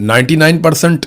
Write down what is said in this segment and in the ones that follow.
99%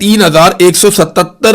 3177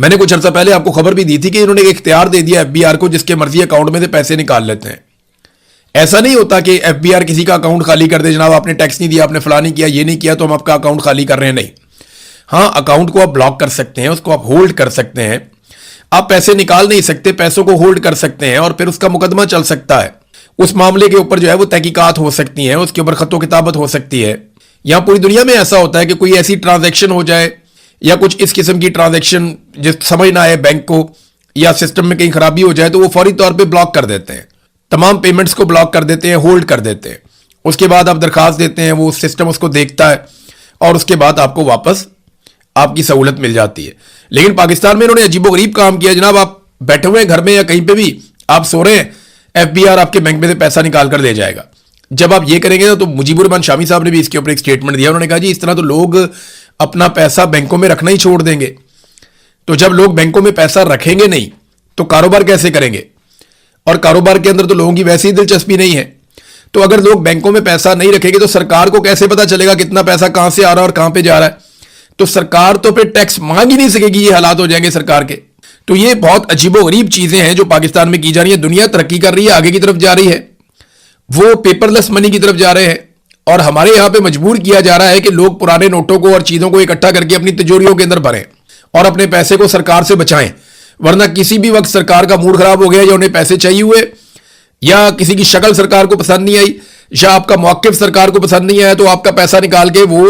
میں نے کچھ عرصہ پہلے آپ کو خبر بھی دی تھی کہ انہوں نے ایک اختیار دے دیا FBR کو جس کے مرضی اکاؤنٹ میں سے پیسے نکال لیتے ہیں. ایسا نہیں ہوتا کہ FBR کسی کا اکاؤنٹ خالی کر دے, جناب آپ نے ٹیکس نہیں دیا, آپ نے فلاں نہیں کیا, یہ نہیں کیا تو ہم آپ کا اکاؤنٹ خالی کر رہے ہیں. نہیں, ہاں اکاؤنٹ کو آپ بلاک کر سکتے ہیں, اس کو آپ ہولڈ کر سکتے ہیں. آپ پیسے نکال نہیں سکتے, پیسوں کو ہولڈ کر سکتے ہیں اور پھر اس کا مقدمہ چل سکتا ہے. اس معاملے کے اوپر جو ہے وہ تحقیقات ہو سکتی ہیں, اس کے اوپر خط و کتابت ہو سکتی ہے. یہاں پوری دنیا میں ایسا ہوتا ہے کہ کوئی ایسی ٹرانزیکشن ہو جائے یا کچھ اس قسم کی ٹرانزیکشن جس سمجھ نہ آئے بینک کو, یا سسٹم میں کہیں خرابی ہو جائے تو وہ فوری طور پہ بلاک کر دیتے ہیں, تمام پیمنٹس کو بلاک کر دیتے ہیں, ہولڈ کر دیتے ہیں. اس کے بعد آپ درخواست دیتے ہیں, وہ سسٹم اس کو دیکھتا ہے اور اس کے بعد آپ کو واپس آپ کی سہولت مل جاتی ہے. لیکن پاکستان میں انہوں نے عجیب و غریب کام کیا. جناب آپ بیٹھے ہوئے ہیں گھر میں یا کہیں پہ بھی, آپ سو رہے ہیں, FBR آپ کے بینک میں سے پیسہ نکال کر لے جائے گا. جب آپ یہ کریں گے تو مجیب الرحمان شامی صاحب نے بھی اس کے اوپر ایک سٹیٹمنٹ دیا. انہوں نے کہا جی اس طرح تو لوگ اپنا پیسہ بینکوں میں رکھنا ہی چھوڑ دیں گے. تو جب لوگ بینکوں میں پیسہ رکھیں گے نہیں تو کاروبار کیسے کریں گے, اور کاروبار کے اندر تو لوگوں کی ویسی ہی دلچسپی نہیں ہے. تو اگر لوگ بینکوں میں پیسہ نہیں رکھیں گے تو سرکار کو کیسے پتا چلے گا کتنا پیسہ کہاں سے آ رہا ہے اور کہاں پہ جا رہا ہے. تو سرکار تو پھر ٹیکس مانگ ہی نہیں سکے گی. یہ حالات ہو جائیں گے سرکار کے. تو یہ بہت عجیب و غریب چیزیں ہیں جو پاکستان میں کی جا رہی ہیں. دنیا ترقی کر رہی ہے, آگے کی طرف جا رہی ہے, وہ پیپر لیس منی کی طرف جا رہے ہیں, اور ہمارے یہاں پہ مجبور کیا جا رہا ہے کہ لوگ پرانے نوٹوں کو اور چیزوں کو اکٹھا کر کے اپنی تجوریوں کے اندر بھریں اور اپنے پیسے کو سرکار سے بچائیں. ورنہ کسی بھی وقت سرکار کا موڈ خراب ہو گیا, یا انہیں پیسے چاہیے ہوئے, یا کسی کی شکل سرکار کو پسند نہیں آئی, یا آپ کا موقف سرکار کو پسند نہیں آیا, تو آپ کا پیسہ نکال کے وہ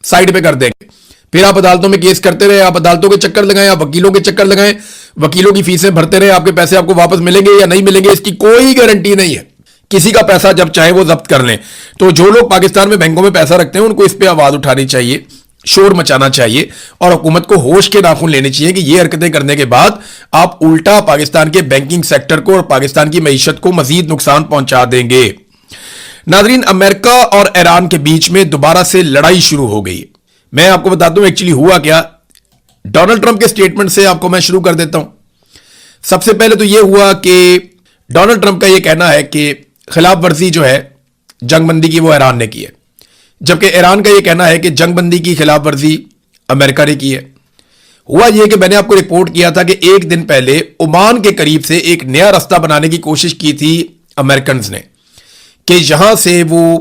سائڈ پہ کر دیں گے. پھر آپ عدالتوں میں کیس کرتے رہے, آپ عدالتوں کے چکر لگائیں, آپ وکیلوں کے چکر لگائیں, وکیلوں کی فیسیں بھرتے رہے, آپ کے پیسے آپ کو واپس ملیں گے یا نہیں ملیں گے اس کی کوئی گارنٹی نہیں ہے. کسی کا پیسہ جب چاہے وہ ضبط کر لیں. تو جو لوگ پاکستان میں بینکوں میں پیسہ رکھتے ہیں ان کو اس پہ آواز اٹھانی چاہیے, شور مچانا چاہیے, اور حکومت کو ہوش کے ناخن لینے چاہیے کہ یہ حرکتیں کرنے کے بعد آپ الٹا پاکستان کے بینکنگ سیکٹر کو اور پاکستان کی معیشت کو مزید نقصان پہنچا دیں گے. ناظرین, امریکہ اور ایران کے بیچ میں دوبارہ سے لڑائی شروع ہو گئی. میں آپ کو بتا دوں ایکچولی ہوا کیا. ڈونلڈ ٹرمپ کے سٹیٹمنٹ سے آپ کو میں شروع کر دیتا ہوں. سب سے پہلے تو یہ ہوا کہ ڈونلڈ ٹرمپ کا یہ کہنا ہے کہ خلاف ورزی جو ہے جنگ بندی کی وہ ایران نے کی ہے, جبکہ ایران کا یہ کہنا ہے کہ جنگ بندی کی خلاف ورزی امریکہ نے کی ہے. ہوا یہ کہ میں نے آپ کو رپورٹ کیا تھا کہ ایک دن پہلے عمان کے قریب سے ایک نیا راستہ بنانے کی کوشش کی تھی امریکنز نے کہ یہاں سے وہ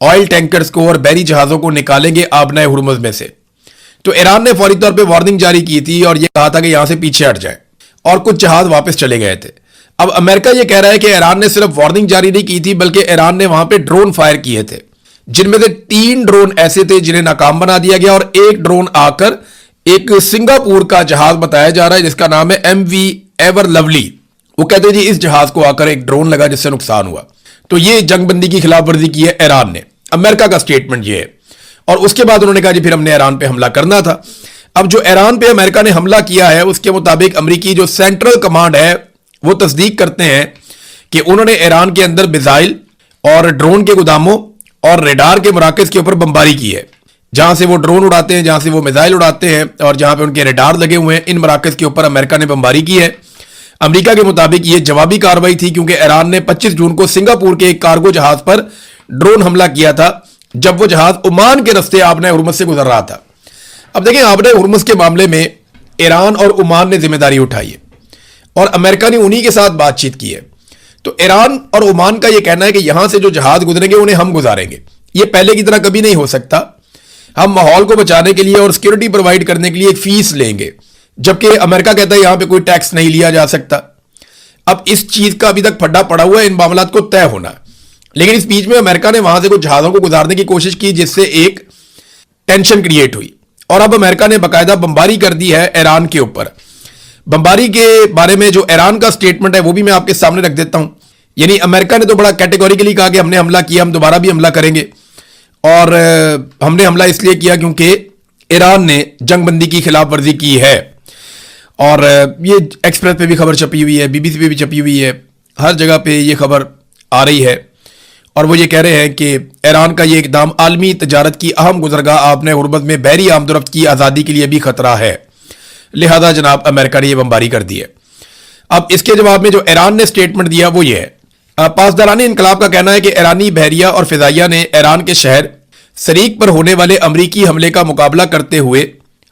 آئل ٹینکرز کو اور بحری جہازوں کو نکالیں گے آبنائے ہرمز میں سے. تو ایران نے فوری طور پہ وارننگ جاری کی تھی اور یہ کہا تھا کہ یہاں سے پیچھے ہٹ جائیں, اور کچھ جہاز واپس چلے گئے تھے. اب امریکہ یہ کہہ رہا ہے کہ ایران نے صرف وارننگ جاری نہیں کی تھی بلکہ ایران نے وہاں پہ ڈرون فائر کیے تھے, جن میں سے 3 ڈرون ایسے تھے جنہیں ناکام بنا دیا گیا, اور ایک ڈرون آ کر ایک سنگاپور کا جہاز بتایا جا رہا ہے جس کا نام ہے MV ایور لولی. وہ کہتے ہیں جی اس جہاز کو آ کر ایک ڈرون لگا جس سے نقصان ہوا. تو یہ جنگ بندی کی خلاف ورزی کی ہے ایران نے. امریکہ کا سٹیٹمنٹ یہ ہے. اور اس کے بعد انہوں نے کہا جی پھر ہم نے ایران پہ حملہ کرنا تھا. اب جو ایران پہ امریکہ نے حملہ کیا ہے اس کے مطابق امریکی جو سینٹرل کمانڈ ہے وہ تصدیق کرتے ہیں کہ انہوں نے ایران کے اندر میزائل اور ڈرون کے گوداموں اور ریڈار کے مراکز کے اوپر بمباری کی ہے. جہاں سے وہ ڈرون اڑاتے ہیں, جہاں سے وہ میزائل اڑاتے ہیں, اور جہاں پہ ان کے ریڈار لگے ہوئے ہیں, ان مراکز کے اوپر امریکہ نے بمباری کی ہے. امریکہ کے مطابق یہ جوابی کارروائی تھی کیونکہ ایران نے 25 جون کو سنگاپور کے ایک کارگو جہاز پر ڈرون حملہ کیا تھا جب وہ جہاز عمان کے رستے آبنائے ہرمز سے گزر رہا تھا. اب دیکھیں آبنائے ہرمز کے معاملے میں ایران اور عمان نے ذمہ داری اٹھائی ہے اور امریکہ نے انہی کے ساتھ بات چیت کی ہے. تو ایران اور عمان کا یہ کہنا ہے کہ یہاں سے جو جہاز گزریں گے انہیں ہم گزاریں گے. یہ پہلے کی طرح کبھی نہیں ہو سکتا. ہم ماحول کو بچانے کے لیے اور سیکورٹی پرووائڈ کرنے کے لیے ایک فیس لیں گے, جبکہ امریکہ کہتا ہے یہاں پہ کوئی ٹیکس نہیں لیا جا سکتا. اب اس چیز کا ابھی تک پھڈا پڑا ہوا ہے, ان معاملات کو طے ہونا. لیکن اس بیچ میں امریکہ نے وہاں سے کچھ جہازوں کو گزارنے کی کوشش کی جس سے ایک ٹینشن کریٹ ہوئی, اور اب امریکہ نے باقاعدہ بمباری کر دی ہے ایران کے اوپر. بمباری کے بارے میں جو ایران کا سٹیٹمنٹ ہے وہ بھی میں آپ کے سامنے رکھ دیتا ہوں. یعنی امریکہ نے تو بڑا کیٹیگوریکلی کہا کہ ہم نے حملہ کیا, ہم دوبارہ بھی حملہ کریں گے, اور ہم نے حملہ اس لیے کیا کیونکہ ایران نے جنگ بندی کی خلاف ورزی کی ہے. اور یہ ایکسپریس پہ بھی خبر چھپی ہوئی ہے, BBC پہ بھی چھپی ہوئی ہے, ہر جگہ پہ یہ خبر آ رہی ہے. اور وہ یہ کہہ رہے ہیں کہ ایران کا یہ اقدام عالمی تجارت کی اہم گزرگاہ آبنائے ہرمز میں بحری آمد و رفت کی آزادی کے لیے بھی خطرہ ہے, لہذا جناب امریکہ نے یہ بمباری کر دی ہے. اب اس کے جواب میں جو ایران نے سٹیٹمنٹ دیا وہ یہ ہے. پاسداران انقلاب کا کہنا ہے کہ ایرانی بحریہ اور فضائیہ نے ایران کے شہر سریک پر ہونے والے امریکی حملے کا مقابلہ کرتے ہوئے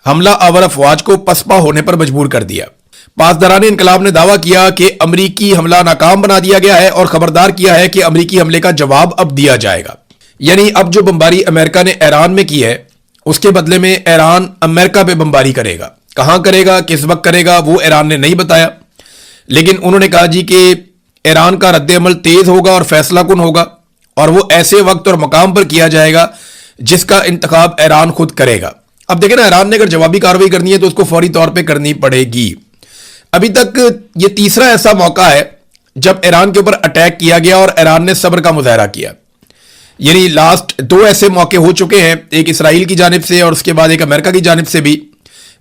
حملہ آور افواج کو پسپا ہونے پر مجبور کر دیا۔ پاسداران انقلاب نے دعویٰ کیا کہ امریکی حملہ ناکام بنا دیا گیا ہے اور خبردار کیا ہے کہ امریکی حملے کا جواب اب دیا جائے گا۔ یعنی اب جو بمباری امریکہ نے ایران میں کی ہے اس کے بدلے میں ایران امریکہ پہ بمباری کرے گا۔ کہاں کرے گا، کس وقت کرے گا، وہ ایران نے نہیں بتایا، لیکن انہوں نے کہا جی کہ ایران کا رد عمل تیز ہوگا اور فیصلہ کن ہوگا، اور وہ ایسے وقت اور مقام پر کیا جائے گا جس کا انتخاب ایران خود کرے گا۔ اب دیکھیں نا، ایران نے اگر جوابی کارروائی کرنی ہے تو اس کو فوری طور پہ کرنی پڑے گی۔ ابھی تک یہ تیسرا ایسا موقع ہے جب ایران کے اوپر اٹیک کیا گیا اور ایران نے صبر کا مظاہرہ کیا۔ یعنی لاسٹ 2 ایسے موقع ہو چکے ہیں، ایک اسرائیل کی جانب سے اور اس کے بعد ایک امریکہ کی جانب سے بھی،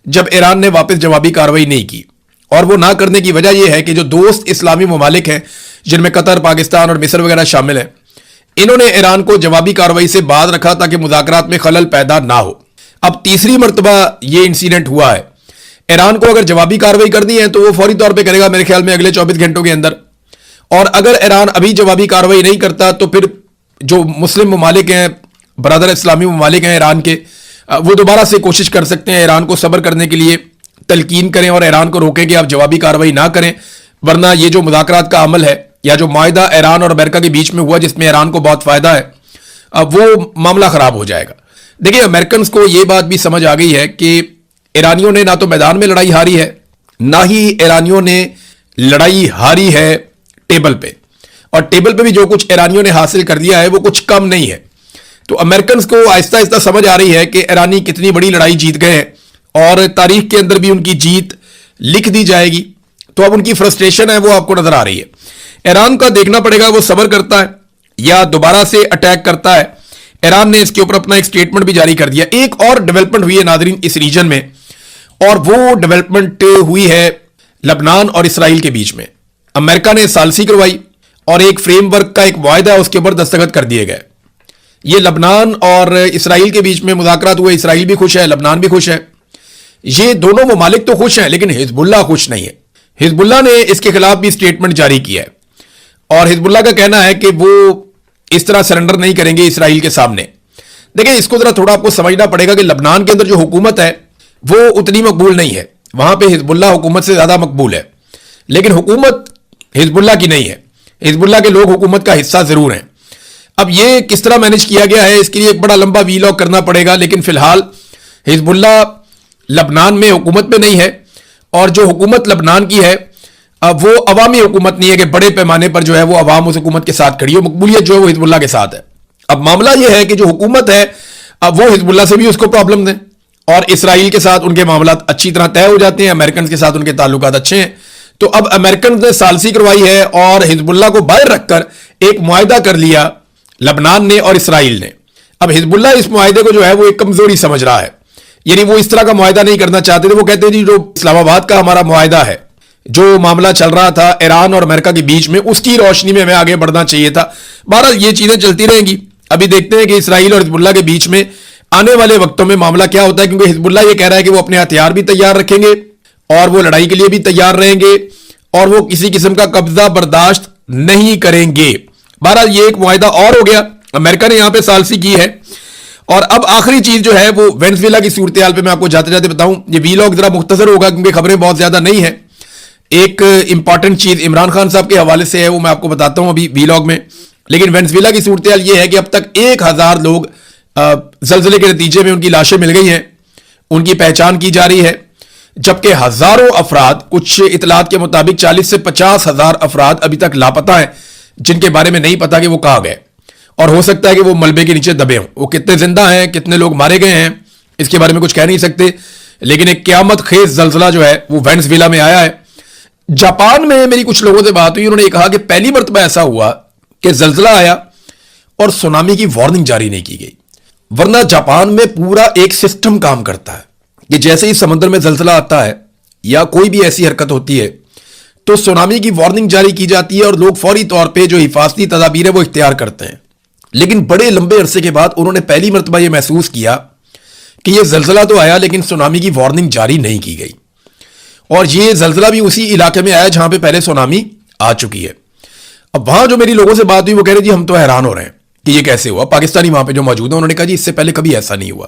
جب ایران نے واپس جوابی کارروائی نہیں کی۔ اور وہ نہ کرنے کی وجہ یہ ہے کہ جو دوست اسلامی ممالک ہیں جن میں قطر، پاکستان اور مصر وغیرہ شامل ہیں، انہوں نے ایران کو جوابی کارروائی سے باز رکھا تاکہ مذاکرات میں خلل پیدا نہ ہو۔ اب تیسری مرتبہ یہ انسیڈنٹ ہوا ہے۔ ایران کو اگر جوابی کارروائی کرنی ہے تو وہ فوری طور پہ کرے گا، میرے خیال میں اگلے 24 گھنٹوں کے اندر۔ اور اگر ایران ابھی جوابی کارروائی نہیں کرتا تو پھر جو مسلم ممالک ہیں، برادر اسلامی ممالک ہیں ایران کے، وہ دوبارہ سے کوشش کر سکتے ہیں ایران کو صبر کرنے کے لیے، تلقین کریں اور ایران کو روکیں کہ آپ جوابی کارروائی نہ کریں، ورنہ یہ جو مذاکرات کا عمل ہے یا جو معاہدہ ایران اور امریکہ کے بیچ میں ہوا جس میں ایران کو بہت فائدہ ہے، وہ معاملہ خراب ہو جائے گا۔ دیکھیں، امریکنز کو یہ بات بھی سمجھ آ گئی ہے کہ ایرانیوں نے نہ تو میدان میں لڑائی ہاری ہے، نہ ہی ایرانیوں نے لڑائی ہاری ہے ٹیبل پہ، اور ٹیبل پہ بھی جو کچھ ایرانیوں نے حاصل کر دیا ہے وہ کچھ کم نہیں ہے۔ تو امریکنز کو آہستہ آہستہ سمجھ آ رہی ہے کہ ایرانی کتنی بڑی لڑائی جیت گئے ہیں اور تاریخ کے اندر بھی ان کی جیت لکھ دی جائے گی۔ تو اب ان کی فرسٹریشن ہے وہ آپ کو نظر آ رہی ہے۔ ایران کا دیکھنا پڑے گا وہ صبر کرتا ہے یا دوبارہ سے اٹیک کرتا ہے۔ ایران نے اس کے اوپر اپنا ایک سٹیٹمنٹ بھی جاری کر دیا۔ ایک اور ڈیولپمنٹ ہوئی ہے ناظرین اس ریجن میں، اور وہ ڈیولپمنٹ ہوئی ہے لبنان اور اسرائیل کے بیچ میں۔ امریکہ نے ثالثی کروائی اور ایک فریم ورک کا ایک معاہدہ ہے اس کے اوپر دستخط کر دیے گئے۔ یہ لبنان اور اسرائیل کے بیچ میں مذاکرات ہوئے، اسرائیل بھی خوش ہے، لبنان بھی خوش ہے۔ یہ دونوں ممالک تو خوش ہیں لیکن حزب اللہ خوش نہیں ہے۔ حزب اللہ نے اس کے خلاف بھی سٹیٹمنٹ جاری کیا ہے، اور حزب اللہ کا کہنا ہے کہ وہ اس طرح سرنڈر نہیں کریں گے اسرائیل کے سامنے۔ دیکھیں، اس کو ذرا تھوڑا آپ کو سمجھنا پڑے گا کہ لبنان کے اندر جو حکومت ہے وہ اتنی مقبول نہیں ہے، وہاں پہ حزب اللہ حکومت سے زیادہ مقبول ہے، لیکن حکومت حزب اللہ کی نہیں ہے۔ حزب اللہ کے لوگ حکومت کا حصہ ضرور ہیں۔ اب یہ کس طرح مینج کیا گیا ہے اس کے لیے ایک بڑا لمبا ویلاگ کرنا پڑے گا، لیکن فی الحال حزب اللہ لبنان میں حکومت پہ نہیں ہے، اور جو حکومت لبنان کی ہے وہ عوامی حکومت نہیں ہے کہ بڑے پیمانے پر جو ہے وہ عوام اس حکومت کے ساتھ کھڑی ہو، مقبولیت جو ہے وہ حزب اللہ کے ساتھ ہے۔ اب معاملہ یہ ہے کہ جو حکومت ہے اب وہ حزب اللہ سے بھی اس کو پرابلم دیں، اور اسرائیل کے ساتھ ان کے معاملات اچھی طرح طے ہو جاتے ہیں، امریکن کے ساتھ ان کے تعلقات اچھے ہیں۔ تو اب امریکن نے ثالثی کروائی ہے اور حزب اللہ کو باہر رکھ کر ایک معاہدہ کر لیا لبنان نے اور اسرائیل نے۔ اب حزب اللہ اس معاہدے کو جو ہے وہ ایک کمزوری سمجھ رہا ہے، یعنی وہ اس طرح کا معاہدہ نہیں کرنا چاہتے تھے۔ وہ کہتے ہیں جی جو اسلام آباد کا ہمارا معاہدہ ہے، جو معاملہ چل رہا تھا ایران اور امریکہ کے بیچ میں، اس کی روشنی میں ہمیں آگے بڑھنا چاہیے تھا۔ بہرحال یہ چیزیں چلتی رہیں گی، ابھی دیکھتے ہیں کہ اسرائیل اور حزب اللہ کے بیچ میں آنے والے وقتوں میں معاملہ کیا ہوتا ہے، کیونکہ حزب اللہ یہ کہہ رہا ہے کہ وہ اپنے ہتھیار بھی تیار رکھیں گے اور وہ لڑائی کے لیے بھی تیار رہیں گے اور وہ کسی قسم کا قبضہ برداشت نہیں کریں گے۔ بہرحال یہ ایک معاہدہ اور ہو گیا، امریکہ نے یہاں پہ ثالثی کی ہے۔ اور اب آخری چیز جو ہے وہ وینزویلا کی صورتحال پہ میں آپ کو جاتے جاتے بتاؤں۔ یہ ویلاگ ذرا مختصر ہوگا کیونکہ خبریں بہت زیادہ نہیں ہیں۔ ایک امپورٹنٹ چیز عمران خان صاحب کے حوالے سے ہے، وہ میں آپ کو بتاتا ہوں ابھی ویلاگ میں۔ لیکن وینزویلا کی صورتحال یہ ہے کہ اب تک 1000 لوگ زلزلے کے نتیجے میں ان کی لاشیں مل گئی ہیں، ان کی پہچان کی جا رہی ہے، جبکہ ہزاروں افراد، کچھ اطلاعات کے مطابق 40 سے 50 ہزار افراد ابھی تک لاپتہ ہیں، جن کے بارے میں نہیں پتا کہ وہ کہاں گئے، اور ہو سکتا ہے کہ وہ ملبے کے نیچے دبے ہوں۔ وہ کتنے زندہ ہیں، کتنے لوگ مارے گئے ہیں، اس کے بارے میں کچھ کہہ نہیں سکتے، لیکن ایک قیامت خیز زلزلہ جو ہے وہ وینزویلا میں آیا ہے۔ جاپان میں میری کچھ لوگوں سے بات ہوئی، انہوں نے کہا کہ پہلی مرتبہ ایسا ہوا کہ زلزلہ آیا اور سونامی کی وارننگ جاری نہیں کی گئی، ورنہ جاپان میں پورا ایک سسٹم کام کرتا ہے کہ جیسے ہی سمندر میں زلزلہ آتا ہے یا کوئی بھی ایسی حرکت ہوتی ہے تو سونامی کی وارننگ جاری کی جاتی ہے اور لوگ فوری طور پہ جو حفاظتی تدابیر ہے وہ اختیار کرتے ہیں۔ لیکن بڑے لمبے عرصے کے بعد انہوں نے پہلی مرتبہ یہ محسوس کیا کہ یہ زلزلہ تو آیا لیکن سونامی کی وارننگ جاری نہیں کی گئی، اور یہ زلزلہ بھی اسی علاقے میں آیا جہاں پہ پہلے سونامی آ چکی ہے۔ اب وہاں جو میری لوگوں سے بات ہوئی وہ کہہ رہے جی ہم تو حیران ہو رہے ہیں کہ یہ کیسے ہوا۔ پاکستانی وہاں پہ جو موجود ہیں انہوں نے کہا جی اس سے پہلے کبھی ایسا نہیں ہوا،